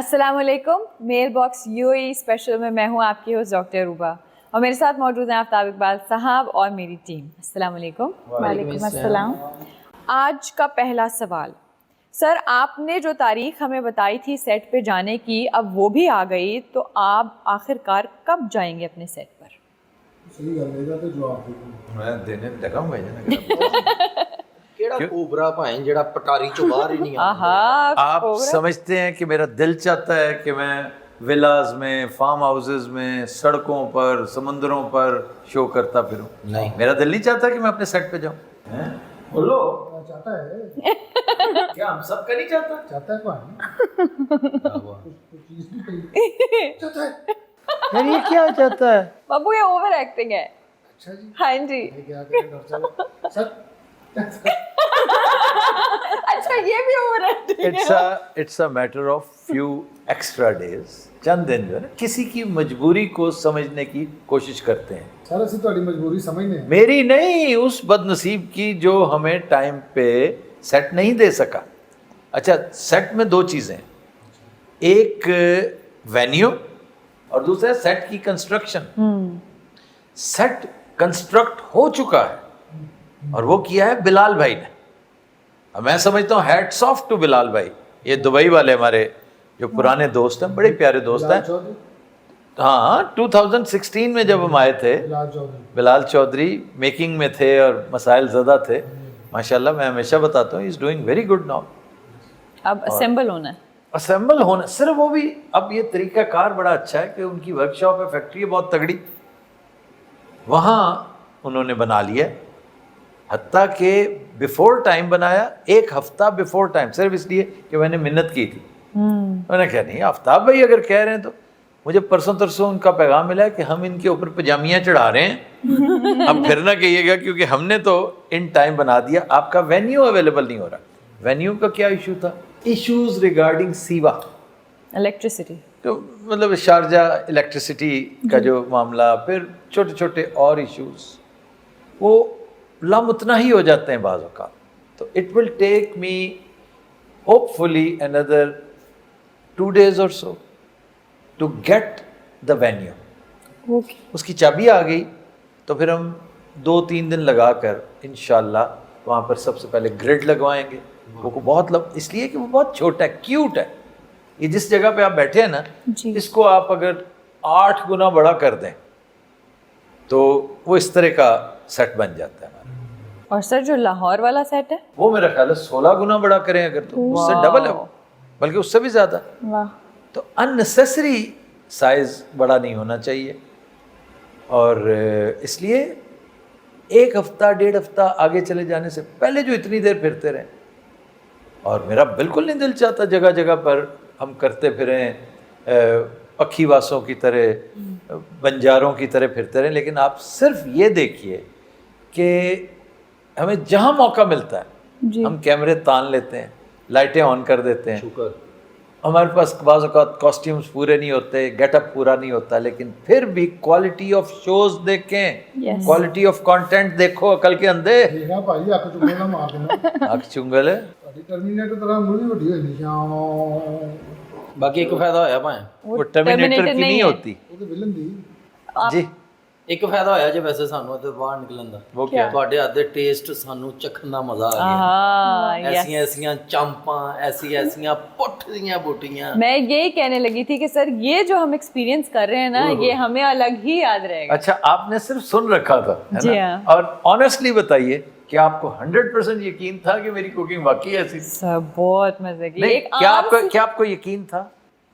अस्सलाम वालेकुम। Mail box UAE special में मैं हूँ आपकी होस्ट डॉक्टर रूबा और मेरे साथ मौजूद हैं आफ्ताब इकबाल साहब और मेरी टीम। अस्सलाम वालेकुम। वालेकुम अस्सलाम। आज का पहला सवाल, सर आपने जो तारीख हमें बताई थी सेट पे जाने की, अब वो भी आ गई, तो आप आखिरकार कब जाएंगे अपने सेट पर? सही गल है तो जवाब दे मैं देने लगा हूं भाई ਕਿਹੜਾ ਕੋਬਰਾ ਭਾਈ ਜਿਹੜਾ ਪਟਾਰੀ ਚੋਂ ਬਾਹਰ ਹੀ नहीं आहा, आप कोबरा। समझते हैं कि मेरा दिल चाहता है कि मैं विलाज में, फार्म हाउसेज में, सड़कों पर, समुद्रों पर शो करता फिरूं? नहीं। मेरा दिल नहीं चाहता कि मैं अपने सेट पे जाऊं। बोलो, चाहता है क्या हम सब का नहीं चाहता? चाहता है कौन चीज भी कही चाहता है यार ये क्या चाहता है? बाबू ये ओवर एक्टिंग है। अच्छा जी हाँ जी। ये क्या करें डॉक्टर साहब सर अच्छा ये भी ओवर एक्टिंग है। It's a matter of few extra days, चंद दिन जो है ना किसी की मजबूरी को समझने की कोशिश करते हैं। सर ਅਸੀਂ ਤੁਹਾਡੀ ਮਜਬੂਰੀ ਸਮਝਦੇ ਹਾਂ मेरी नहीं, उस बदनसीब की जो हमें टाइम पे सेट नहीं दे सका। अच्छा, सेट में दो चीज़ें हैं, एक वेन्यू और दूसरा सेट की कंस्ट्रक्शन। सेट कंस्ट्रक्ट हो चुका है और वो किया है बिलाल भाई ने। अब मैं समझता हूँ हैट्स ऑफ टू बिलाल भाई। ये दुबई वाले हमारे जो पुराने दोस्त हैं, बड़े प्यारे दोस्त हैं। चौधरी हाँ, 2016 में जब हम आए थे, बिलाल चौधरी बिलाल चौधरी मेकिंग में थे और मसाइल ज़्यादा थे। माशाल्लाह, मैं हमेशा बताता हूँ, is doing very good now. अब असेंबल होना है। असेंबल होना सिर्फ वो भी, अब ये तरीक़ाकार बड़ा अच्छा है कि उनकी वर्कशॉप है, फैक्ट्री है बहुत तगड़ी, वहाँ उन्होंने बना लिया। हत्ता कि बिफोर टाइम बनाया, एक हफ्ता बिफोर टाइम, सिर्फ इसलिए कि मैंने मिन्नत की थी। मैंने कहा नहीं, आफ्ताब भाई अगर कह रहे हैं तो। मुझे परसों तरसों उनका पैगाम मिला है कि हम इनके ऊपर पजामियाँ चढ़ा रहे हैं। अब फिर ना कहिएगा क्योंकि हमने तो इन टाइम बना दिया, आपका वेन्यू अवेलेबल नहीं हो रहा। वेन्यू का क्या इशू था? इश्यूज रिगार्डिंग सीवा, इलेक्ट्रिसिटी, तो मतलब शारजा इलेक्ट्रिसिटी का जो मामला, फिर छोटे छोटे और इश्यूज, वो लामुतनाही हो जाते हैं बाज़ औक़ात। तो it will take me hopefully another 2 days और so to get the venue. Okay. उसकी चाबी आ गई तो फिर हम 2-3 दिन लगा कर इंशाल्लाह वहाँ पर सबसे पहले ग्रिड लगवाएंगे। वो को बहुत इसलिए कि वो बहुत छोटा है, क्यूट है। ये जिस जगह पे आप बैठे हैं ना, जी। इसको आप अगर 8 गुना बड़ा कर दें तो वो इस तरह का सेट बन जाता है हमारा। और सर जो लाहौर वाला सेट है, वो मेरा ख्याल है 16 गुना बड़ा करें अगर, तो उससे डबल है वो, बल्कि उससे भी ज़्यादा। वाह। तो अननेसेसरी साइज़ बड़ा नहीं होना चाहिए। और इसलिए 1 हफ्ता 1.5 हफ्ता आगे चले जाने से पहले जो इतनी देर फिरते रहें, और मेरा बिल्कुल नहीं दिल चाहता जगह जगह पर हम करते फिरें पक्षीवासों की तरह, बंजारों की तरह फिरते रहें। लेकिन आप सिर्फ ये देखिए कि हमें जहाँ मौका मिलता है जी। हम कैमरे तान लेते हैं, लाइटें ऑन कर देते हैं। शुक्र हमारे पास बाज़ औक़ात कॉस्ट्यूम्स पूरे नहीं होते, गेटअप पूरा नहीं होता, लेकिन फिर भी क्वालिटी ऑफ शोज देखें, Yes. क्वालिटी ऑफ कंटेंट देखो। अकल के अंधे देखा भाई ਅੱਖ ਚੁੰਗਲ ਨਾ ਮਾਰ ਦੇਣਾ आँख चुंगल है। ਤੁਹਾਡੀ ਟਰਮੀਨੇਟਰ ਤਰ੍ਹਾਂ ਮੂਲੀ ਵੱਡੀ ਹੋਈ ਨਹੀਂ ਬਾਕੀ ਇੱਕ ਫਾਇਦਾ ਹੋਇਆ ਭਾਈ, वो टर्मिनेटर की नहीं होती ਉਹ ਤੇ ਵਿਲਨ ਦੀ जी। ਇੱਕ ਫਾਇਦਾ ਹੋਇਆ ਜੇ ਵੈਸੇ ਸਾਨੂੰ ਇੱਥੇ ਬਾਹਰ ਨਿਕਲਣ ਦਾ। वो क्या? ਤੁਹਾਡੇ ਹੱਥ ਦੇ ਟੇਸਟ ਸਾਨੂੰ ਚੱਖਣ ਦਾ ਮਜ਼ਾ ਆ ਗਿਆ। हाँ, ਐਸੀਆਂ ਐਸੀਆਂ ਚਾਂਪਾਂ, ਐਸੀ ਐਸੀਆਂ ਪੁੱਠ ਦੀਆਂ ਬੋਟੀਆਂ। मैं यही कहने लगी थी कि सर ये जो हम एक्सपीरियंस कर रहे हैं ना, ये हमें अलग ही याद रहेगा। अच्छा, आपने सिर्फ सुन रखा था, है जी ना? हाँ। और ऑनेस्टली बताइए कि आपको 100% यकीन था कि मेरी कुकिंग वाकई ऐसी थी? सर बहुत मजे की। नहीं, एक क्या आपको यकीन था?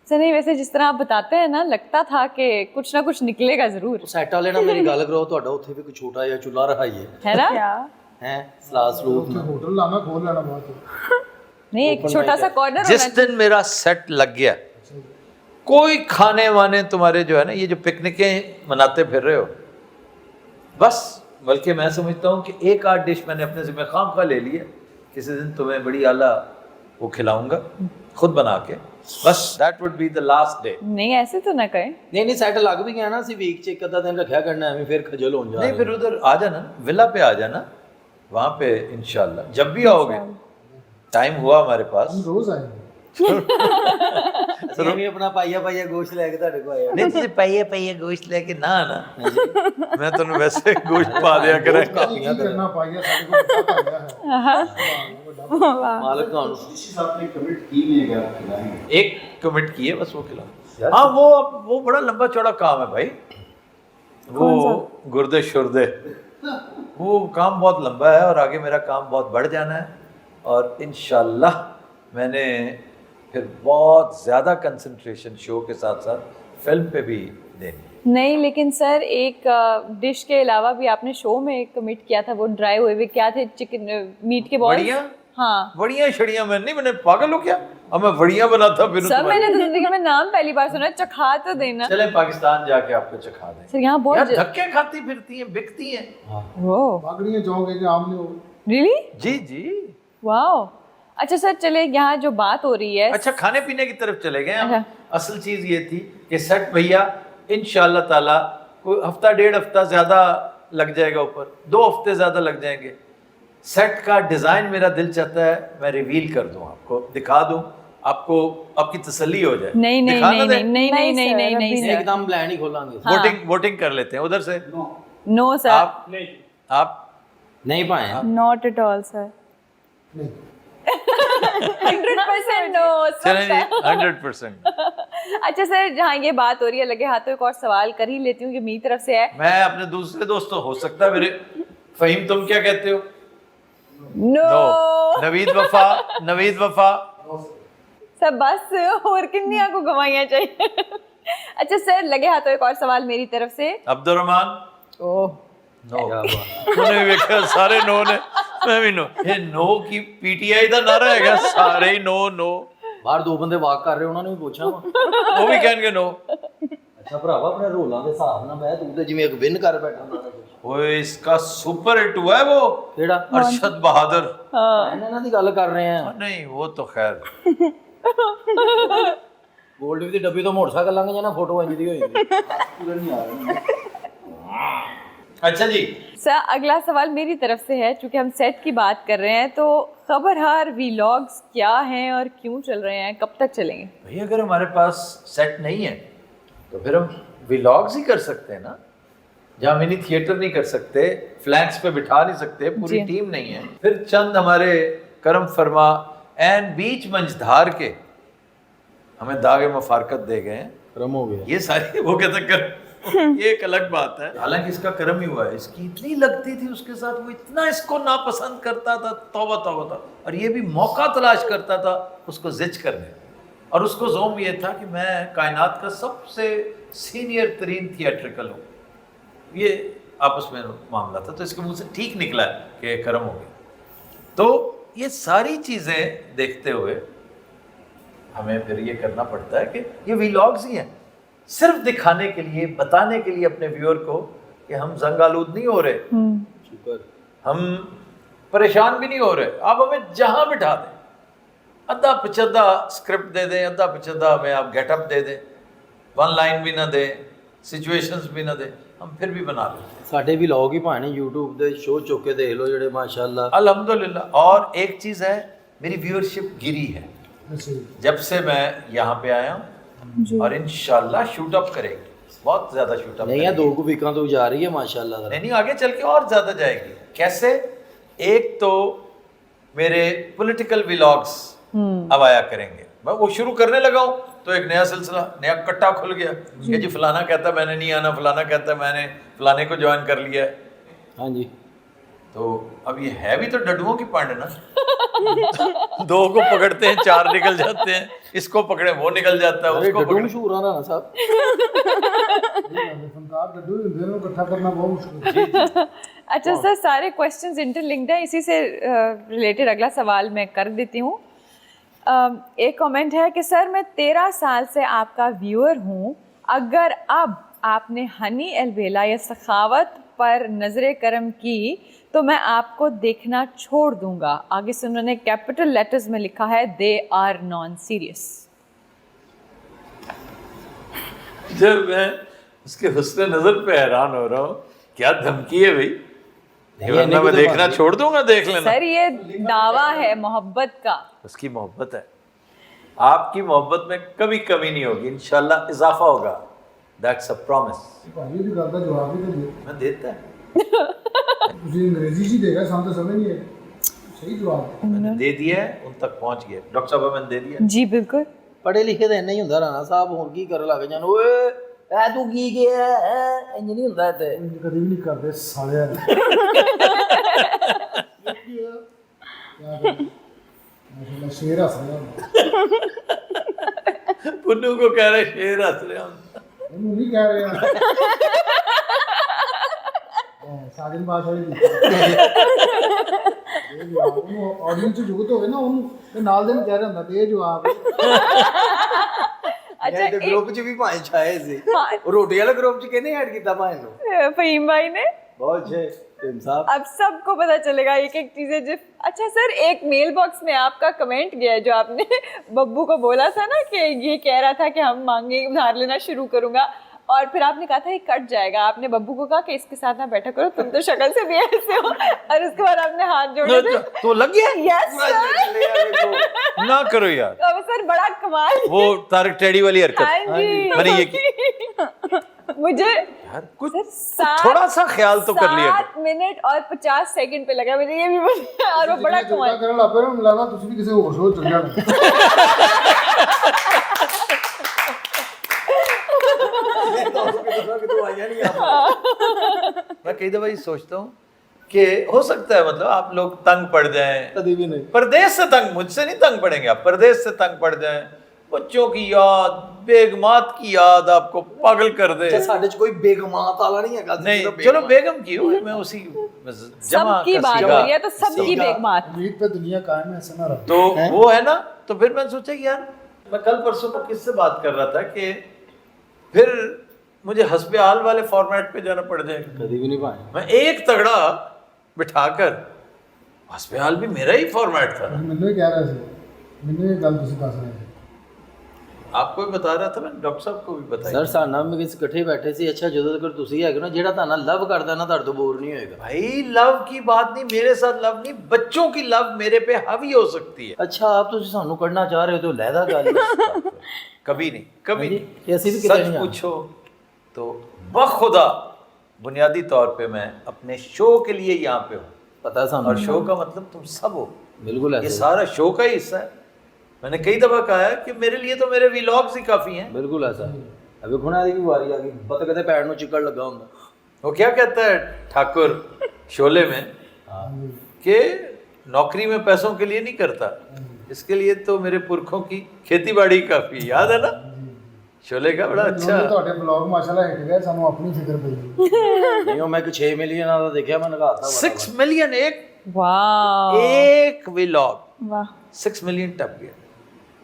सर नहीं, वैसे जिस तरह आप बताते हैं ना, लगता था कि कुछ ना कुछ निकलेगा जरूर, ਸੈੱਟ ਵਾਲੇ ਨਾਲ ਮੇਰੀ ਗੱਲ ਕਰੋ, ਤੁਹਾਡਾ ਉੱਥੇ ਵੀ ਕੋਈ ਛੋਟਾ ਜਿਹਾ ਚੁੱਲ੍ਹਾ ਰਹਾਈਏ है ना? ਹੈ ਸਲਾਦ ਸਲੂਦ ਨਾਲ। ਹੋਟਲ ਲਾਣਾ ਖੋਲ ਲੈਣਾ ਬਾਅਦ ਚ नहीं, एक छोटा सा कॉर्नर जिस दिन मेरा सेट लग गया, कोई खाने वाने तुम्हारे जो है ना, ये जो पिकनिकें मनाते फिर रहे हो, बस, बल्कि मैं समझता हूँ कि 1-8 डिश मैंने अपने ज़िम्मे खामखा ले लिया। किसी दिन तुम्हें बड़ी आला वो खिलाऊंगा खुद बना के, बस that would be the last day. नहीं ऐसे तो ना कहें। ਨਹੀਂ ਨਹੀਂ ਸੈੱਟ ਲੱਗ ਵੀ ਗਿਆ ਨਾ, ਅਸੀਂ ਵੀਕ 'ਚ ਇੱਕ ਅੱਧਾ ਦਿਨ ਰੱਖਿਆ ਕਰਨਾ, ਐਵੇਂ ਫਿਰ ਖਜਲ ਹੋਣ ਜਾ नहीं, फिर उधर आ जाना, विला पे आ जाना, वहाँ पे इंशाल्लाह जब भी आओगे, टाइम हुआ हमारे पास, हम रोज आएंगे। ਅਸੀਂ ਵੀ ਆਪਣਾ ਪਾਈਆ ਪਾਈਆ ਗੋਸ਼ਤ ਲੈ ਕੇ ਤੁਹਾਡੇ ਕੋਲ ਆਏ ਨਹੀਂ ਤੁਸੀਂ ਪਈਏ ਪਈਏ ਗੋਸ਼ਤ ਲੈ ਕੇ ਨਾ ਆਣਾ ਮੈਂ ਤੁਹਾਨੂੰ ਵੈਸੇ ਗੋਸ਼ਤ ਪਾ ਦਿਆ ਕਰਾਂ ਕੀ ਕਰਨਾ ਪਾਈਆ ਸਾਡੇ ਕੋਲ ਵੱਡਾ ਪਾਈਆ ਹੈ ਮਾਲਕ ਤੁਹਾਨੂੰ जिस आपने कमिट की नहीं अगर खिलाएंगे एक कमिट किए बस वो खिलाओ हाँ वो बड़ा लंबा चौड़ा काम है भाई वो गुर्दे शुर्दे वो काम बहुत लंबा है और आगे मेरा काम बहुत बढ़ जाना है और इंशाल्लाह मैंने फिर बहुत ज़्यादा कंसंट्रेशन शो के साथ साथ फिल्म पे भी देनी नहीं, लेकिन सर एक डिश के अलावा भी आपने शो में कमिट किया था, वो ड्राई हुए हुए क्या थे, चिकन मीट के बॉल्स। बढ़िया हाँ बढ़िया छड़िया मैंने पागल हो क्या अब मैं बढ़िया बनाता फिर सर, मैंने तो जिंदगी में नाम पहली बार सुना, चखा तो देना। चले पाकिस्तान जाके आपको चखा दें सर यहाँ यार बहुत धक्के खाती फिरती हैं बिकती हैं वो बागड़ियाँ जाओगे कि आमने हो रियली जी जी वाओ। अच्छा सर, चले यहाँ जो बात हो रही है, अच्छा खाने पीने की तरफ चले गए हम। अच्छा। असल चीज ये थी कि सेट भैया इंशाल्लाह ताला कोई हफ्ता डेढ़ हफ्ता ज्यादा लग जाएगा, ऊपर 2 हफ्ते ज्यादा लग जाएंगे। सेट का डिजाइन मेरा दिल चाहता है मैं रिवील कर दूं, आपको दिखा दूं, आपको आपकी तसल्ली हो जाए। नहीं नहीं दिखा ना नहीं दें? नहीं नहीं नहीं नहीं नहीं सर, एकदम प्लान ही खोलांगे वोटिंग कर लेते हैं उधर से। नो सर, आप नहीं पाए नॉट एट ऑल सर, नहीं 100% नो चलें जी 100%। अच्छा सर, जहाँ ये बात हो रही है, लगे हाथों एक और सवाल कर ही लेती हूँ कि मेरी तरफ से है। मैं अपने दूसरे दोस्त तो हो सकता है मेरे फहीम तुम क्या कहते हो? नो नवीद वफा सब बस और कितनी आपको गवाइयाँ चाहिए। अच्छा सर, लगे हाथों एक और सवाल मेरी तरफ से। अब्दुर्रहमान ओह नो उन्हें वेखा सारे नो ने मैं भी नो ये नो की पीटीआई ਦਾ ਨਾਰਾ ਹੈਗਾ ਸਾਰੇ ਹੀ नो नो ਬਾਹਰ 2 ਬੰਦੇ ਵਾਕ ਕਰ ਰਹੇ ਉਹਨਾਂ ਨੂੰ ਵੀ ਪੁੱਛਾਂ ਵਾ ਉਹ ਵੀ ਕਹਿਣਗੇ नो ਅੱਛਾ ਭਰਾਵਾ ਆਪਣੇ ਰੋਲਾਂ ਦੇ ਹਿਸਾਬ ਨਾਲ ਮੈਂ ਤੂੰ ਤੇ ਜਿਵੇਂ ਇੱਕ ਵਿਨ ਕਰ ਬੈਠਾ ਹੁੰਦਾ ओए इसका सुपर हिट हुआ है वो ਕਿਹੜਾ अरशद बहादुर ਇਹਨਾਂ ਦੀ ਗੱਲ ਕਰ ਰਹੇ ਆ नहीं वो तो खैर ਗੋਲਡ ਦੀ ਡੱਬੀ ਤੋਂ ਮੋਟਰਸਾਈਕਲ ਲੰਘ ਜਾਣਾ ਫੋਟੋ ਇੰਜ ਦੀ ਹੋ ਜਾਂਦੀ ਪੂਰਾ ਨਹੀਂ ਆ ਰਿਹਾ अच्छा जी सर, अगला सवाल मेरी तरफ से है। चूंकि हम सेट की बात कर रहे हैं, तो खबरहार वीलॉग्स क्या हैं और क्यों चल रहे हैं, कब तक चलेंगे? भाई अगर हमारे पास सेट नहीं है तो फिर हम व्लॉग्स ही कर सकते हैं ना, जहाँ मिनी थिएटर नहीं कर सकते, फ्लैग्स पे बिठा नहीं सकते, पूरी टीम नहीं है, फिर चंद हमारे करम फरमा एन बीच मंझधार के हमें दागे मफारकत दे गए हैं, ਕਰਮ ਹੋ ਗਿਆ ये सारी वो कहते कर ये एक अलग बात है। हालांकि इसका कर्म ही हुआ है, इसकी इतनी लगती थी उसके साथ, वो इतना इसको नापसंद करता था, तौबा तौबा था, और ये भी मौका तलाश करता था उसको जिच करने, और उसको ज़ोम ये था कि मैं कायनात का सबसे सीनियर तरीन थिएट्रिकल हूँ। ये आपस में मामला था, तो इसके मुंह से ठीक निकला कि कर्म हो गया। तो ये सारी चीज़ें देखते हुए हमें फिर ये करना पड़ता है कि ये व्लॉग्स ही हैं, सिर्फ दिखाने के लिए, बताने के लिए अपने व्यूअर को कि हम जंगालूद नहीं हो रहे, ਸ਼ੁਕਰ हम परेशान भी नहीं हो रहे। आप हमें जहाँ बिठा दें, अद्धा पिछद्धा स्क्रिप्ट दे दें, अद्धा पिछद्धा हमें आप गेटअप दे दें, 1 लाइन भी ना दें, सिचुएशंस भी ना दें, हम फिर भी बना लेते हैं ਸਾਡੇ ਵੀ ਲੋਗ ਹੀ ਭਾਣੇ YouTube ਦੇ ਸ਼ੋਅ ਚੁੱਕ ਕੇ ਦੇਖ ਲਓ ਜਿਹੜੇ ਮਾਸ਼ਾਅੱਲਾ अल्हम्दुलिल्लाह। और एक चीज़ है, मेरी व्यूअरशिप गिरी है ऐसे जब से मैं यहाँ पे आया हूँ, और इंशाल्लाह शूट अप करेगी, बहुत ज़्यादा शूट अप ਨਹੀਂ ਆ 2 ਵੀਕਾਂ ਤੋਂ ਜਾ ਰਹੀ ਹੈ ਮਾਸ਼ਾਅੱਲਾ नहीं नहीं आगे चल के और ज़्यादा जाएगी। कैसे? एक तो मेरे पॉलिटिकल व्लॉग्स अब आया करेंगे, मैं वो शुरू करने लगा हूँ तो एक नया सिलसिला, नया कट्टा खुल गया कि जी फलाना कहता मैंने नहीं आना, फलाना कहता मैंने फलाने को ज्वाइन कर लिया है। ਹਾਂਜੀ तो अब ये है भी तो डडुओं की पांड ना 2 को पकड़ते हैं 4 निकल जाते हैं, इसको पकड़े वो निकल जाता है, उसको ਡੱਡੂ पकड़े ਮਸ਼ਹੂਰ ਆ ਨਾ ਸਾਹਿਬ फनकार डड्डू ही होंगे ना, इकट्ठा करना बहुत मुश्किल है। अच्छा सर, सारे क्वेश्चंस इंटरलिंक्ड हैं, इसी से रिलेटेड अगला सवाल मैं कर देती हूँ। एक कमेंट है कि सर मैं 13 साल से आपका व्यूअर हूँ, अगर अब आपने हनी अलबेला या सखावत पर नजर करम की तो मैं आपको देखना छोड़ दूंगा। आगे से उन्होंने कैपिटल लेटर्स में लिखा है दे आर नॉन सीरियस। जब मैं उसके हुस्न नजर पे हैरान हो रहा हूँ, क्या धमकी है भाई, वरना मैं देखना छोड़ दूंगा, देख लेना। सर ये दावा है मोहब्बत का। उसकी मोहब्बत है। آپ کی محبت میں کبھی کمی نہیں ہوگی، انشاءاللہ اضافہ ہوگا. That's a promise. ਭਾਜੀ ਦੀ ਗੱਲ ਦਾ ਜਵਾਬ ਹੀ ਤਾਂ ਦਿਓ. میں دیتا ہے. ਤੁਸੀਂ ਅੰਗਰੇਜ਼ੀ 'ਚ ਹੀ ਦੇਗਾ, ਸਾਨੂੰ ਤਾਂ ਸਮਝ ਨਹੀਂ ਆਈ. ਸਹੀ ਜਵਾਬ. میں نے دے دیا ہے، ان تک پہنچ گیا. ڈاکٹر صاحب میں نے دے دیا. جی بالکل. ਪੜ੍ਹੇ ਲਿਖੇ ਤਾਂ ਇੰਨਾ ਹੀ ਹੁੰਦਾ ਰਾਣਾ ਸਾਹਿਬ, ਹੋਰ ਕੀ ਕਰਨ ਲੱਗ ਜਾਣ, ਓਏ ਐ ਤੂੰ ਕੀ ਗਿਆ ਇੰਜ ਨਹੀਂ ਹੁੰਦਾ ਇੱਥੇ. ਕਦੇ ਵੀ ਨਹੀਂ ਕਰਦੇ ਸਾਲਿਆਂ ਨੇ. ਮਾਸ਼ਾਅੱਲਾ ਸ਼ੇਰ ਹੱਸ ਰਿਹਾ ਹੁੰਦਾ. پنو کو کہہ رہے شیر ہنس رہے ہم. ਉਹਨੂੰ ਨਹੀਂ ਕਹਿ ਰਿਹਾ. ਸਾਜਨ ਬਾਦਸ਼ਾਹ ਦੀ ਇਹ ਜਵਾਬ ਉਹਨੂੰ ਆਡੀਅנס 'ਚ ਜੁਗਤ ਹੋਵੇ ਨਾ, ਉਹਨੂੰ ਤੇ ਨਾਲ ਦੇ ਨੂੰ ਕਹਿ ਰਿਹਾ ਹੁੰਦਾ ਤੇ ਇਹ ਜਵਾਬ. اچھا ਤੇ ਗਰੁੱਪ 'ਚ ਵੀ ਭਾਵੇਂ ਛਾਏ ਸੀ, ਉਹ ਰੋਟੀ ਵਾਲੇ ਗਰੁੱਪ 'ਚ ਕਿਹਨੇ ਐਡ ਕੀਤਾ ਭਾਵੇਂ ਨੂੰ? فہیم بھائی نے. بہت اچھے ٹیم صاحب. اب سب کو پتا چلے گا ایک ایک چیزیں جو. اچھا سر ایک میل باکس میں آپ کا کمنٹ گیا ہے جو آپ نے ببو کو بولا تھا نا کہ یہ کہہ رہا تھا کہ ہم مانگے ادھار لینا شروع کروں گا، اور پھر آپ نے کہا تھا یہ کٹ جائے گا. آپ نے ببو کو کہا کہ اس کے ساتھ نہ بیٹھا کرو، تم تو شکل سے بھی ایسے ہو، اور اس کے بعد آپ نے ہاتھ جوڑے تھے. تو لگ گیا. یس سر. نہ کرو یار، اب سر بڑا کمال. وہ طارق ٹیڈی والی حرکت ہاں جی میں نے یہ کی. مجھے کچھ تھوڑا سا خیال تو کر لیا. 7 منٹ اور 50 سیکنڈ پہ لگا مجھے یہ بھی بتا، اور وہ بڑا کمال. ਕਰਨ ਲੱਗ ਪਏ ਨਾ ਮਿਲਾਣਾ, ਤੁਸੀਂ ਵੀ ਕਿਸੇ ਹੋਰ ਸ਼ੋਅ ਚਲ ਜਾਣਾ. میں کئی دفعہ یہ سوچتا ہوں کہ ہو سکتا ہے مطلب آپ لوگ تنگ پڑ جائیں. کبھی بھی نہیں. پردیس سے تنگ، مجھ سے نہیں تنگ پڑیں گے آپ، پردیس سے تنگ پڑ جائیں، بچوں کی یاد، بیگمات کی یاد آپ کو پاگل کر دے. ਸਾਡੇ 'ਚ ਕੋਈ ਬੇਗਮਾਤ ਵਾਲਾ ਨਹੀਂ ਹੈਗਾ. نہیں چلو بیگم کی ہو، میں اسی سب کی بات ہو رہی ہے تو سب کی بیگمات. امید پہ دنیا قائم ہے، ایسا نہ رہو. تو وہ ہے نا. تو پھر میں نے سوچا کہ یار میں کل پرسوں کو کس سے بات کر رہا تھا کہ پھر مجھے حسب حال والے فارمیٹ پہ جانا پڑ جائے گا. کبھی بھی نہیں پائے. میں ایک تگڑا بٹھا کر، حسب حال بھی میرا ہی فارمیٹ تھا نا. ਮੈਨੂੰ ਹੀ ਕਹਿ ਰਿਹਾ ਸੀ, ਮੈਨੂੰ ਇਹ ਗੱਲ ਤੁਸੀਂ ਦੱਸ ਰਹੇ ਸੀ. آپ کو بھی بتا رہا تھا، میں نے ڈاکٹر صاحب کو بھی بتایا. ਸਰ ਸਾਡਾ ਵੀ ਕਿਸੇ ਇਕੱਠੇ ਬੈਠੇ ਸੀ. ਅੱਛਾ ਜਦੋਂ ਤੱਕ ਤੁਸੀਂ ਹੈਗੇ ਨਾ, ਜਿਹੜਾ ਤੁਹਾਨੂੰ ਲਵ ਕਰਦਾ ਨਾ ਤੁਹਾਡੇ ਤੋਂ ਬੋਰ نہیں ہوئے گا. بھائی لو کی بات نہیں، میرے ساتھ لو نہیں، بچوں کی لو میرے پہ حاوی ہو سکتی ہے. ਅੱਛਾ ਆਪ ਤੁਸੀਂ ਸਾਨੂੰ ਕੱਢਣਾ ਚਾਹ ਰਹੇ ਹੋ تو لہدا گل. کبھی نہیں، کبھی نہیں. یہ اسی بھی کتنے سچ نہیں پوچھو تو بخدا بنیادی طور پہ میں اپنے شو کے لیے یہاں پہ ہوں. پتہ ہے اور ਸਾਨੂੰ. شو کا مطلب تم سب ہو. بالکل یہ ایسا. سارا شو کا ہی حصہ ہے. میں نے کئی دفعہ کہا ہے کہ میرے لیے تو میرے ویلاگز ہی کافی ہیں. بالکل ایسا. ابھی کھونا دی بھی واری آ گئی، بت کہتے پیڑ نو چکڑ لگا ہوں. وہ کیا کہتا ہے ٹھاکر شعلے میں کہ نوکری میں پیسوں کے لیے نہیں کرتا، اس کے لیے تو میرے پرکھوں کی کھیتی باڑی کافی. یاد ہے نا شعلے کا؟ بڑا اچھا. ਤੁਹਾਡੇ ਬਲੌਗ ਮਾਸ਼ਾਅੱਲਾ ਹਿੱਟ ਗਏ, ਸਾਨੂੰ ਆਪਣੀ ਫਿਕਰ ਪਈ. نہیں ہو میں 6 ملین والا دیکھا میں نے کہا تھا 6 ملین واو ایک ویلاگ واہ. 6 ملین ٹپ گیا.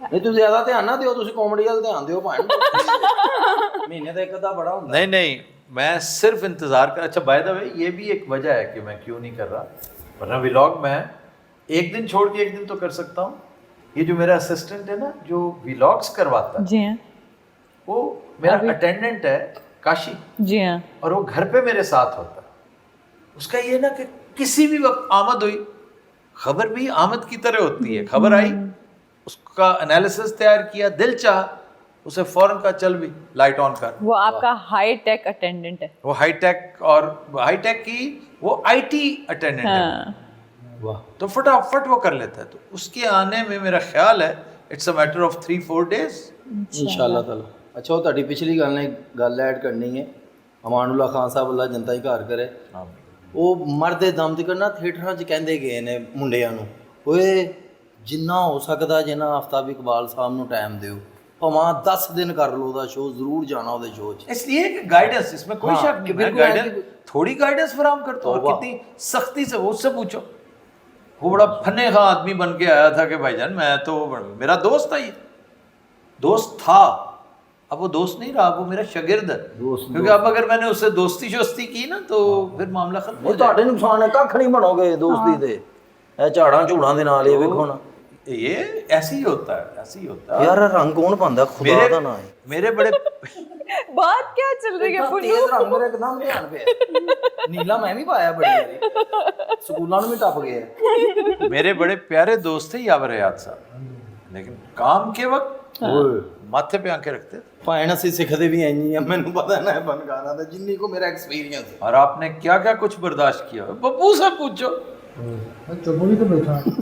نہیں تو زیادہ دھیان نہ دیو، تسی کامیڈی وال دھیان دیو بھائی. مہینے دا ایک ادا بڑا ہوندا. نہیں نہیں، میں صرف انتظار کر. اچھا بائی دا وے یہ بھی ایک وجہ ہے کہ میں کیوں نہیں کر رہا، ورنہ ویلاگ میں ایک دن چھوڑ کے ایک دن تو کر سکتا ہوں. یہ جو میرا اسسٹنٹ ہے نا جو ویلاگس کرواتا ہے، جی ہاں وہ میرا اٹینڈنٹ ہے کاشی، جی ہاں. اور وہ گھر پہ میرے ساتھ ہوتا ہے. اس کا یہ نا کہ کسی بھی وقت آمد ہوئی، خبر بھی آمد کی طرح ہوتی ہے. خبر آئی، اس کا انالیسس تیار کیا، دل چاہا اسے فوراً کا چل بھی لائٹ آن کر. وہ آپ کا ہائی ٹیک اٹینڈنٹ ہے. وہ ہائی ٹیک، اور ہائی ٹیک کی وہ آئی ٹی اٹینڈنٹ ہے، واہ. تو فٹافٹ وہ کر لیتا ہے. تو اس کے آنے میں میرا خیال ہے it's a matter of 3-4 days. انشاءاللہ تعالی. اچھا وہ تہاڈی پچھلی گل نے گل ایڈ کرنی ہے. امان اللہ خان صاحب اللہ جنتا ہی گھر کرے. وہ مرد دم تک نا تھیٹراں 'ਚ ਕਹਿੰਦੇ ਗਏ ਨੇ ਮੁੰਡਿਆਂ ਨੂੰ, ਓਏ ਜਿੰਨਾ ਹੋ ਸਕਦਾ ਜਿੰਨਾ ਆਫਤਾਬ ਇਕਬਾਲ ਸਾਹਿਬ ਨੂੰ ਟਾਈਮ ਦਿਓ, ਭਾਵੇਂ 10 ਦਿਨ ਕਰ ਲਓ ਉਹਦਾ ਸ਼ੋਅ, ਜ਼ਰੂਰ ਜਾਣਾ ਉਹਦੇ ਸ਼ੋਅ 'ਚ. اس لیے کہ گائیڈنس، اس میں کوئی شک نہیں، میں گائیڈنس تھوڑی گائیڈنس فراہم کرتا ہوں. اور کتنی سختی سے، وہ اس سے پوچھو. وہ بڑا فنے خواہ آدمی بن کے آیا تھا کہ بھائی جان میں تو میرا دوست تھا، یہ دوست تھا، اب وہ دوست نہیں رہا، وہ میرا شاگرد ہے. کیونکہ اب اگر میں نے اس سے دوستی شوستی کی نا تو پھر معاملہ ختم ہو وہ تہاڈے نقصان ہے، کھ نہیں بنو گے دوستی دے. اے جھاڑاں جھوڑاں دے نال یہ ویکھو نا. یہ ایسے ہی ہوتا ہے، ایسے ہی ہوتا ہے. یار رنگ کون پاندا خدا دا نا ہے. میرے بڑے بات کیا چل رہی ہے؟ تیز رنگ میرا ایک دم دھیان پہ. نیلا میں بھی پایا بڑی باری، سکولاں نوں بھی ٹپ گیا. میرے بڑے پیارے دوست تھے یاور حیات صاحب، लेकिन काम के वक्त ਓਏ माथे पे आंखें रखते थे। ਭਾਣ ਅਸੀਂ ਸਿੱਖਦੇ ਵੀ ਐਂ ਆ, ਮੈਨੂੰ ਪਤਾ ਨਾ ਫਨਕਾਰਾਂ ਦਾ ਜਿੰਨੀ ਕੋ ਮੇਰਾ ਐਕਸਪੀਰੀਅੰਸ ਹੈ। और आपने क्या क्या कुछ बर्दाश्त किया, बब्बू से पूछो। मैं चुप ही तो बैठा हूँ।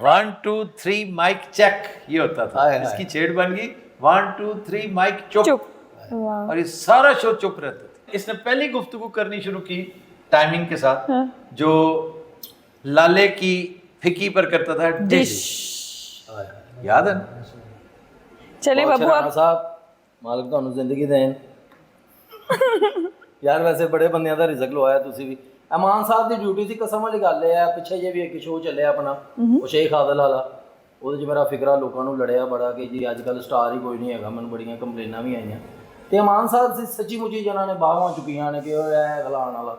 1 2 3 माइक चेक, ये होता था। हाय, हाय। इसकी छेड़ बन गई 1 2 3 माइक चुप। चुप। वाह। और ये सारा शो चुप रहते थे। इसने पहली गुफ्तगू करनी शुरू की टाइमिंग के साथ, जो लाले की फिकी पर करता था, डिश। याद है ना? चले ਬਹੁਤ बब्बू ਸ਼ਰਾਣਾ अब ਸਾਹਿਬ, ਮਾਲਕ ਤੁਹਾਨੂੰ ਜ਼ਿੰਦਗੀ ਦੇਣ। ਯਾਰ ਵੈਸੇ ਬੜੇ ਬੰਦਿਆਂ ਦਾ ਰਿਜ਼ਕ ਲਵਾਇਆ ਤੁਸੀਂ ਵੀ। ਅਮਾਨ ਸਾਹਿਬ ਦੀ ਡਿਊਟੀ ਸੀ, ਕਸਮ ਵਾਲੀ ਗੱਲ ਹੈ। ਪਿੱਛੇ ਜੇ ਵੀ ਇੱਕ ਸ਼ੋਅ ਚੱਲਿਆ ਆਪਣਾ, ਉਹ ਸ਼ੇਖ ਆਦਲ ਵਾਲਾ, ਉਹਦੇ 'ਚ ਮੇਰਾ ਫਿਕਰਾ ਲੋਕਾਂ ਨੂੰ ਲੜਿਆ ਬੜਾ ਕਿ ਜੀ ਅੱਜ ਕੱਲ੍ਹ ਸਟਾਰ ਹੀ ਕੋਈ ਨਹੀਂ ਹੈਗਾ। ਮੈਨੂੰ ਬੜੀਆਂ ਕੰਪਲੇਨਾਂ ਵੀ ਆਈਆਂ। ਤੇ ਅਮਾਨ ਸਾਹਿਬ ਸੀ ਸੱਚੀ ਮੁੱਚੀ ਜਿਹਨਾਂ ਨੇ ਬਾਹਾਂ ਚੁੱਕੀਆਂ ਨੇ ਕਿ ਉਹ ਇਹ ਖਲਾਉਣ ਵਾਲਾ,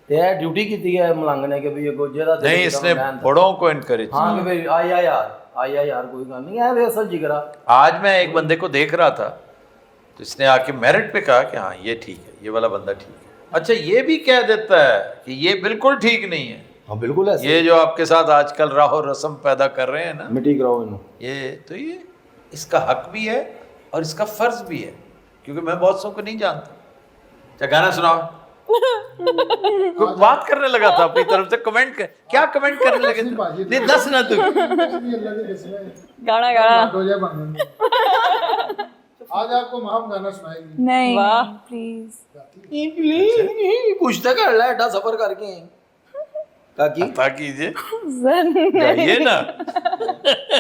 ਤੇ ਇਹ ਡਿਊਟੀ ਕੀਤੀ ਹੈ ਮਲੰਗ ਨੇ ਕਿ ਵੀ ਅੱਗੋਂ ਜਿਹਦਾ ਦਿਲ नहीं, ਕੀਤਾ इसने ਮੈਂ बड़ों को इनकरेज। ਹਾਂ ਕਿ ਵੀ ਆਇਆ ਯਾਰ ਕੋਈ ਗੱਲ ਨਹੀਂ ਹੈ, ਵੀ ਅਸਲ ਜਿਗਰਾ। आज मैं एक बंदे को देख रहा था, तो इसने आके मेरिट पे कहा कि हाँ ये ठीक है, ये वाला बंदा ठीक है। अच्छा, ये भी कह देता है कि ये बिल्कुल ठीक नहीं है। हाँ बिल्कुल ऐसे। ये जो आपके साथ आजकल राहो रस्म पैदा कर रहे हैं ना, मिट्टी कराओ इन्हों। ये इसका हक भी है और इसका फर्ज भी है, क्योंकि मैं बहुत सौ को नहीं जानता। अच्छा, गाना सुनाओ। कोई बात करने लगा था अपनी तरफ से, कमेंट कर, क्या कमेंट करने लगे थे? नहीं, दस ना तू। अल्लाह के किस्म है। गाना गाना डोजा बन गए। आज आपको हम गाना सुनाएंगे। नहीं वाह। प्लीज कुछ तो कर ला, एडा सफर करके काकी अता कीजिए, सर गाइए ना।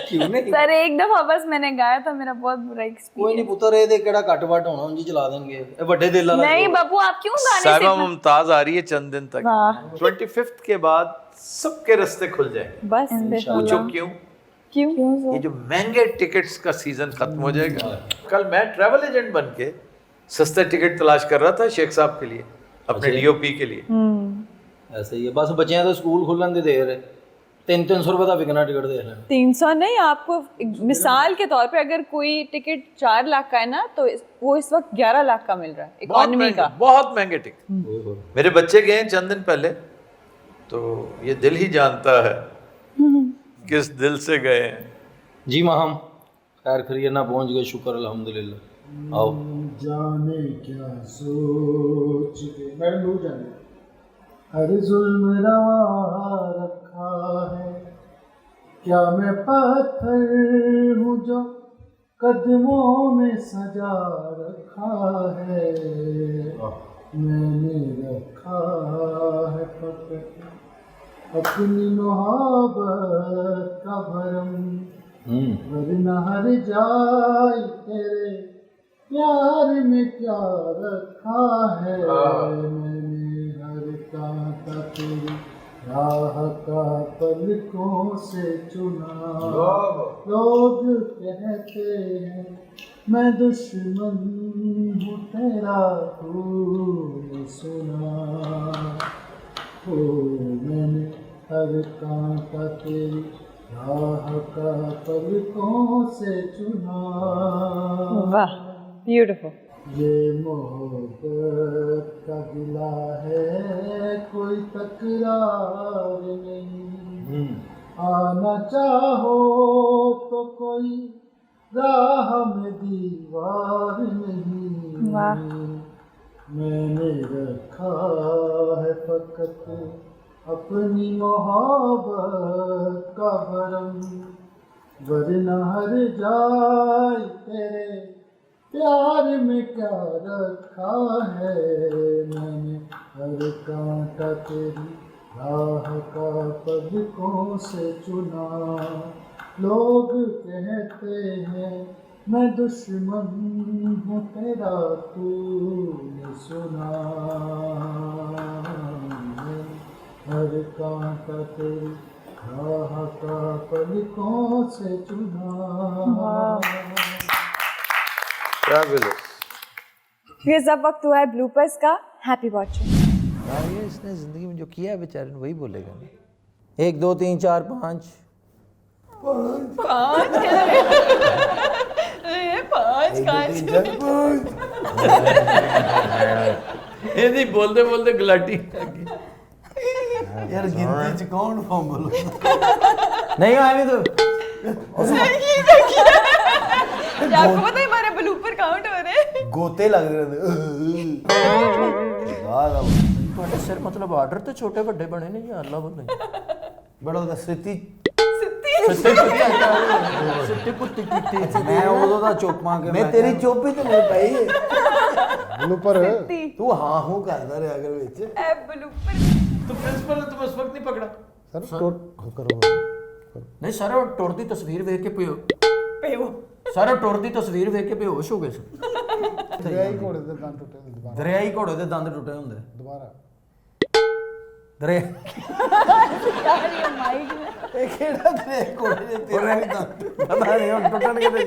क्यों नहीं? सर एक दफा बस मैंने गाया था, मेरा बहुत बुरा कोई एक्सपीरियंस। नहीं पुत्र, ਇਹਦੇ ਕਿਹੜਾ ਘੱਟ ਵੱਟ ਹੋਣਾ, ਉਂਝ ਹੀ ਚਲਾ ਦੇਣਗੇ ਇਹ ਵੱਡੇ ਦਿਲ ਵਾਲਾ। नहीं बाबू, आप क्यों गाने साहिबा से मुमताज आ रही है चंद दिन तक। वाह। 25th के बाद सबके रास्ते खुल जाएंगे। बस पूछो क्यों? क्यों ये जो महंगे टिकट्स का सीजन खत्म हो जाएगा। कल मैं ट्रैवल एजेंट बन के सस्ते टिकट तलाश कर रहा था शेख साहब के लिए, अपने डीओपी के लिए। ऐसे ही है बस, ਬੱਚਿਆਂ ਦੇ ਸਕੂਲ ਖੁੱਲਣ ਦੀ ਦੇਰ ਹੈ। 300 रुपए ਦਾ ਵਿਕਣਾ ਟਿਕਟ ਦੇਖ ਲੈਣਾ। 300 नहीं, आपको मिसाल के तौर पे अगर कोई टिकट 4 लाख का है ना, तो वो इस वक्त 11 लाख का मिल रहा है इकोनॉमी का। बहुत महंगे टिकट। मेरे बच्चे गए हैं चंद दिन पहले, तो ये दिल ही जानता है किस दिल से गए हैं। जी माहम खैर खैरियत ना पहुंच गए, शुक्र अल्हम्दुलिल्लाह। आओ जाने क्या सोच के मैं लू जाने हर जुल्म रवा रखा है, क्या मैं पत्थर हूँ जो कदमों में सजा रखा है, मैंने रखा है फकत अपनी मोहब्बत का भरम, वरना हर जाए तेरे प्यार में क्या रखा है, मैंने हर कांटा तेरी राह का पलकों से चुना। लोग कहते हैं मैं दुश्मन हूँ तेरा, तूने सुना हो, मैंने हर कांटा तेरी राह का पलकों से चुना। वाह, ब्यूटीफुल। ये मोहब्बत का गिला है, कोई तकरार नहीं, आना चाहो तो कोई राह में दीवार नहीं, मैंने रखा है फकत अपनी मोहब्बत का भरम, वरना हर जाए तेरे प्यार में क्या रखा है, मैंने हर कांटा तेरी राह का पलकों से चुना। लोग कहते हैं मैं दुश्मन हूँ तेरा, तूने सुना हर कांटा तेरी राह का पलकों से चुना। ये सब वक्त हुआ है ब्लूपर्स का। Happy watching. ये इसने जिंदगी में जो किया है बेचारे ने वही बोलेगा ना। 1 2 3 4 5 ये नहीं बोलते बोलते गुलाटी। यार गिनती च कौन फंबल नहीं आए तो क्या आपको पता है हमारे ब्लूपर काउंट हो रहे हैं? ਗੋਤੇ ਲੱਗਦੇ ਰਹਿੰਦੇ ਗਾਹ ਦਾ ਤੁਹਾਡੇ ਸਿਰ ਮਤਲਬ ਆਰਡਰ ਤੇ ਛੋਟੇ ਵੱਡੇ ਬਣੇ ਨੇ ਜਾਂ ਅੱਲਾ ਵੱਲੋਂ ਬੜਾ ਉਹਦਾ ਸਿੱਤੀ ਸਿੱਟੇ ਕੁੱਤੀ ਕੀਤੀ ਮੈਂ ਉਦੋਂ ਦਾ ਚੁੱਪਾਂ ਕੇ ਮੈਂ ਤੇਰੀ ਚੋਪੀ ਤੇ ਨਹੀਂ ਪਈ ਬਲੂਪਰ ਤੂੰ ਹਾਂ ਹੂੰ ਕਰਦਾ ਰਿਹਾ ਅਗਰ ਵਿੱਚ ए ब्लूपर तो प्रिंसिपल ने तुम उस वक्त नहीं पकड़ा? ਸਰ ਕਰੋ ਨਹੀਂ ਸਰ ਉਹ ਟੁਰ ਦੀ ਤਸਵੀਰ ਵੇਖ ਕੇ पेओ ਸਰ ਉਹ ਟੁਰ ਦੀ ਤਸਵੀਰ ਵੇਖ ਕੇ ਬੇਹੋਸ਼ ਹੋ ਗਏ ਸੀ ਦਰਿਆਈ ਘੋੜੇ ਦੇ ਦੰਦ ਟੁੱਟੇ ਨੇ ਦੁਬਾਰਾ ਦਰਿਆਈ ਘੋੜੇ ਦੇ ਦੰਦ ਟੁੱਟੇ ਹੁੰਦੇ ਦੁਬਾਰਾ ਦਰਿਆ यार ये माइक में ਇਹ ਕਿਹੜਾ ਦਰਿਆਈ ਘੋੜੇ ਦੇ ਤੇਰੇ ਵੀ ਦੰਦ ਪਤਾ ਨਹੀਂ ਹੁਣ ਟੁੱਟਣ ਕਿਤੇ